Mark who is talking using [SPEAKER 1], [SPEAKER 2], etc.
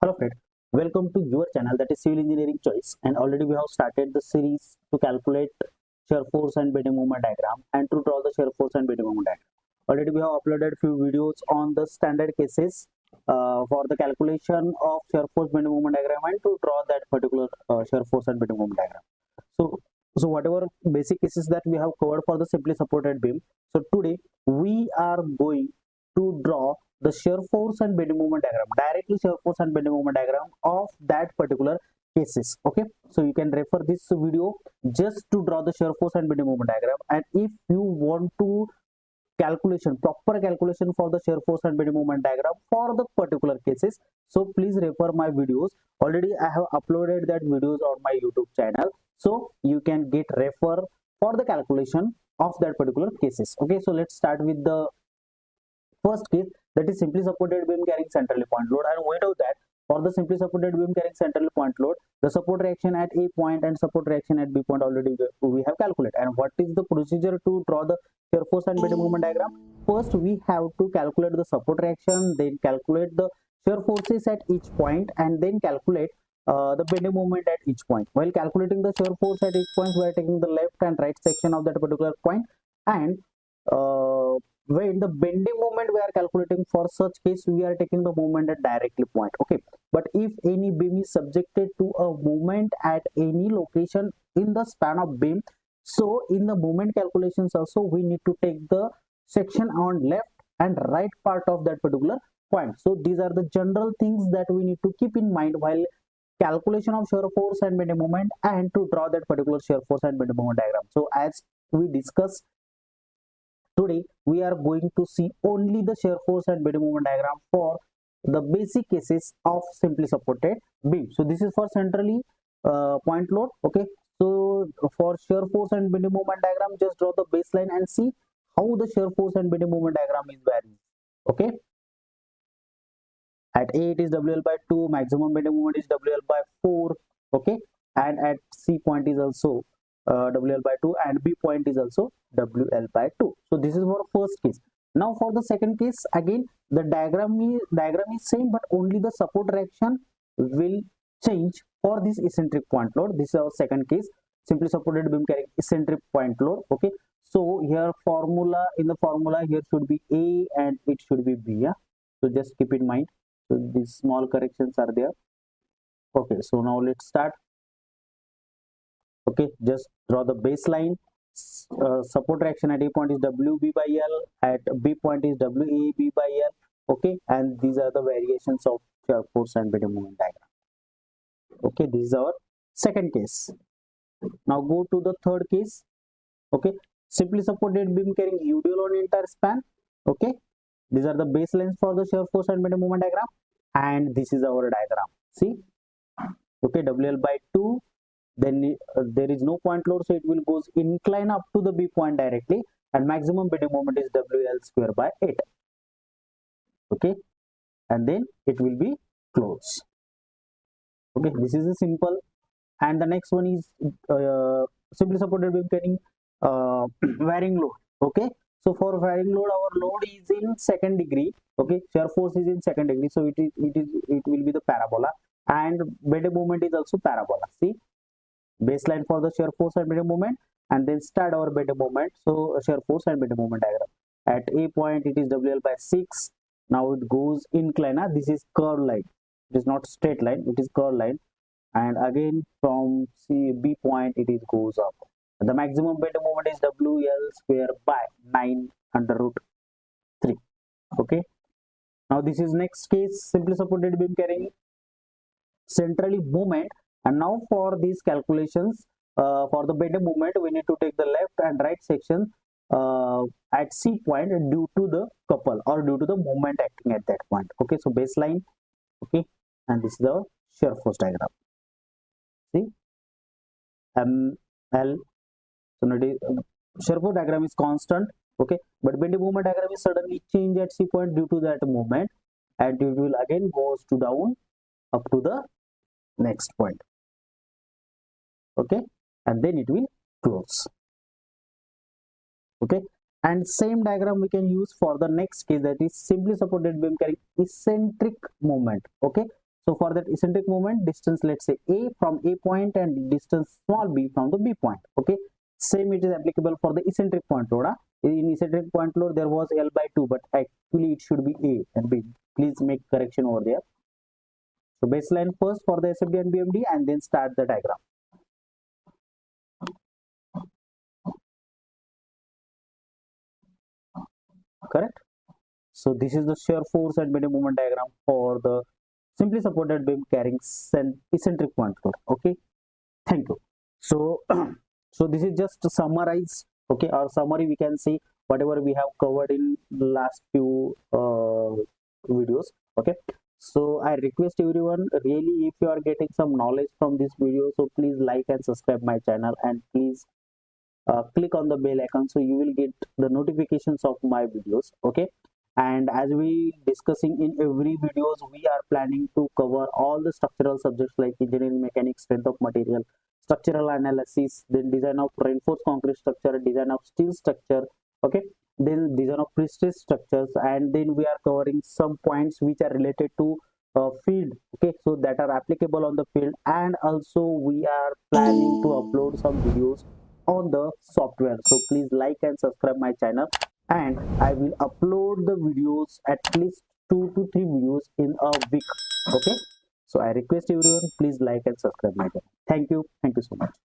[SPEAKER 1] Hello friend, welcome to your channel that is Civil Engineering Choice, and already we have started the series to calculate shear force and bending moment diagram and to draw the shear force and bending moment diagram. Already we have uploaded few videos on the standard cases for the calculation of shear force bending moment diagram and to draw that particular shear force and bending moment diagram. So whatever basic cases that we have covered for the simply supported beam. So today we are going to draw the shear force and bending moment diagram, directly shear force and bending moment diagram of that particular cases. Okay, so you can refer this video just to draw the shear force and bending moment diagram, and if you want to proper calculation for the shear force and bending moment diagram for the particular cases, so please refer my videos. Already I have uploaded that videos on my YouTube channel, so you can get refer for the calculation of that particular cases. Okay, so let's start with the first case, that is simply supported beam carrying centrally point load. And we know that for the simply supported beam carrying centrally point load, the support reaction at A point and support reaction at B point already we have calculated. And what is the procedure to draw the shear force and bending moment diagram? First, we have to calculate the support reaction, then calculate the shear forces at each point, and then calculate the bending moment at each point. While calculating the shear force at each point, we are taking the left and right section of that particular point, and when the bending moment we are calculating, for such case we are taking the moment at directly point. Okay, but if any beam is subjected to a moment at any location in the span of beam, so in the moment calculations also we need to take the section on left and right part of that particular point. So these are the general things that we need to keep in mind while calculation of shear force and bending moment and to draw that particular shear force and bending moment diagram. So as we discussed, today we are going to see only the shear force and bending moment diagram for the basic cases of simply supported beam. So this is for centrally point load. Okay, so for shear force and bending moment diagram, just draw the baseline and see how the shear force and bending moment diagram is varying. Okay, at A it is WL by 2, maximum bending moment is WL by 4. Okay, and at C point is also WL by 2, and B point is also WL by 2. So this is for first case. Now for the second case, again the diagram is same, but only the support reaction will change for this eccentric point load. This is our second case, simply supported beam carrying eccentric point load. Okay, so here in the formula here should be A and it should be B. Yeah, so just keep in mind. So these small corrections are there. Okay, so now let's start. Okay, just draw the baseline. Support reaction at A point is WB by L, at B point is WAB by L. Okay, and these are the variations of shear force and bending moment diagram. Okay, this is our second case. Now go to the third case. Okay, simply supported beam carrying UDL on entire span. Okay, these are the baselines for the shear force and bending moment diagram, and this is our diagram. See, okay, WL by 2. Then there is no point load, so it will goes incline up to the B point directly, and maximum bending moment is WL square by 8. Okay, and then it will be closed. Okay, this is a simple. And the next one is simply supported beam carrying varying load. Okay, so for varying load, our load is in second degree. Okay, shear force is in second degree, so it will be the parabola, and bending moment is also parabola. See, baseline for the shear force and bending moment, and then start our bending moment. So shear force and bending moment diagram. At A point it is WL by 6. Now it goes incline. This is curved line. It is not straight line. It is curved line. And again from B point it is goes up. The maximum bending moment is WL square by 9 under root 3. Okay. Now this is next case, simply supported beam carrying centrally moment. And now for these calculations, for the bending moment, we need to take the left and right section at C point due to the couple or due to the moment acting at that point. Okay, so baseline. Okay, and this is the shear force diagram. See, L. So now shear force diagram is constant. Okay, but bending moment diagram is suddenly change at C point due to that moment, and it will again goes to down up to the next point. Okay, and then it will close. Okay, and same diagram we can use for the next case, that is simply supported beam carrying eccentric moment. Okay, So for that eccentric moment, distance, let's say A from A point and distance small b from the B point. Okay. Same it is applicable for the eccentric point load. In eccentric point load, there was L by 2, but actually it should be A and B. Please make correction over there. So baseline first for the SFD and BMD and then start the diagram. Correct? So this is the shear force and bending moment diagram for the simply supported beam carrying eccentric point load. Okay. Thank you. So so this is just to summarize, okay, or summary we can see whatever we have covered in the last few videos. Okay, so I request everyone, really, if you are getting some knowledge from this video, so please like and subscribe my channel, and please click on the bell icon so you will get the notifications of my videos. Okay, and as we discussing in every videos, we are planning to cover all the structural subjects like engineering mechanics, strength of material, structural analysis, then design of reinforced concrete structure, design of steel structure. Okay, then design of pre-stressed structures, and then we are covering some points which are related to field. Okay, so that are applicable on the field, and also we are planning to upload some videos on the software. So please like and subscribe my channel, and I will upload the videos, at least 2 to 3 videos in a week. Okay, so I request everyone, please like and subscribe my channel. Thank you so much.